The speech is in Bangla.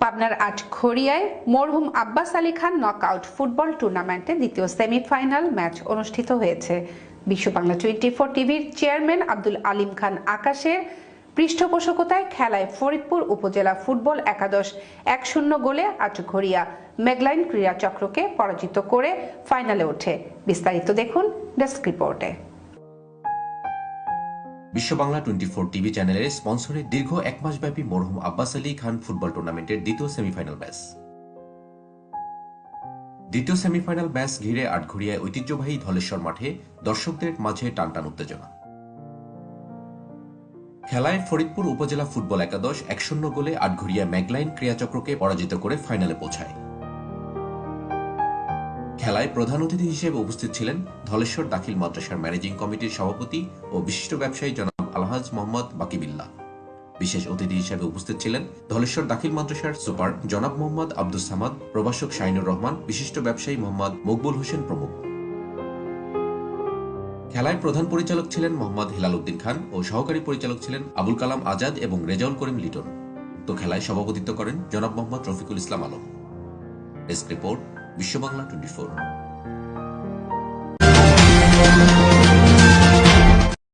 পাবনার আটঘরিয়ায় মরহুম আব্বাস আলী খান নকআউট ফুটবল টুর্নামেন্টে দ্বিতীয় সেমিফাইনাল ম্যাচ অনুষ্ঠিত হয়েছে। বিশ্ব বাংলা 24 টিভির চেয়ারম্যান আব্দুল আলিম খান আকাশের পৃষ্ঠপোষকতায় খেলায় ফরিদপুর উপজেলা ফুটবল একাদশ 1-0 গোলে আটঘরিয়া মেঘলাইন ক্রীড়া চক্রকে পরাজিত করে ফাইনালে ওঠে। বিস্তারিত দেখুন ডেস্ক রিপোর্টে। বিশ্ব বাংলা 24 টিভি চ্যানেলের স্পন্সরে দীর্ঘ এক মাসব্যাপী মরহুম আব্বাস আলী খান ফুটবল টুর্নামেন্টের দ্বিতীয় সেমিফাইনাল ম্যাচ ঘিরে আটঘরিয়ায় ঐতিহ্যবাহী ধলেশ্বর মাঠে দর্শকদের মাঝে টানটান উত্তেজনা। খেলায় ফরিদপুর উপজেলা ফুটবল একাদশ 1-0 গোলে আটঘরিয়া মেঘলাইন ক্রীড়াচক্রকে পরাজিত করে ফাইনালে পৌঁছায়। খেলায় প্রধান অতিথি হিসেবে উপস্থিত ছিলেন ধলেশ্বর দাখিল মাদ্রাসার ম্যানেজিং কমিটির সভাপতি ও বিশিষ্ট ব্যবসায়ী জনাব আলহাজ মোহাম্মদ বাকিবিল্লাহ। বিশেষ অতিথি হিসেবে উপস্থিত ছিলেন ধলেশ্বর দাখিল মাদ্রাসার সুপার জনাব মোহাম্মদ আব্দুস সামাদ, প্রভাষক শাহিনুর রহমান, বিশিষ্ট ব্যবসায়ী মোহাম্মদ মকবুল হোসেন প্রমুখ। খেলায় প্রধান পরিচালক ছিলেন মোহাম্মদ হেলাল উদ্দিন খান ও সহকারী পরিচালক ছিলেন আবুল কালাম আজাদ এবং রেজাউল করিম লিটন। উক্ত খেলায় সভাপতিত্ব করেন জনাব মোহাম্মদ রফিকুল ইসলাম আলম। ডেস্ক রিপোর্ট, বিশ্ব বাংলা 24।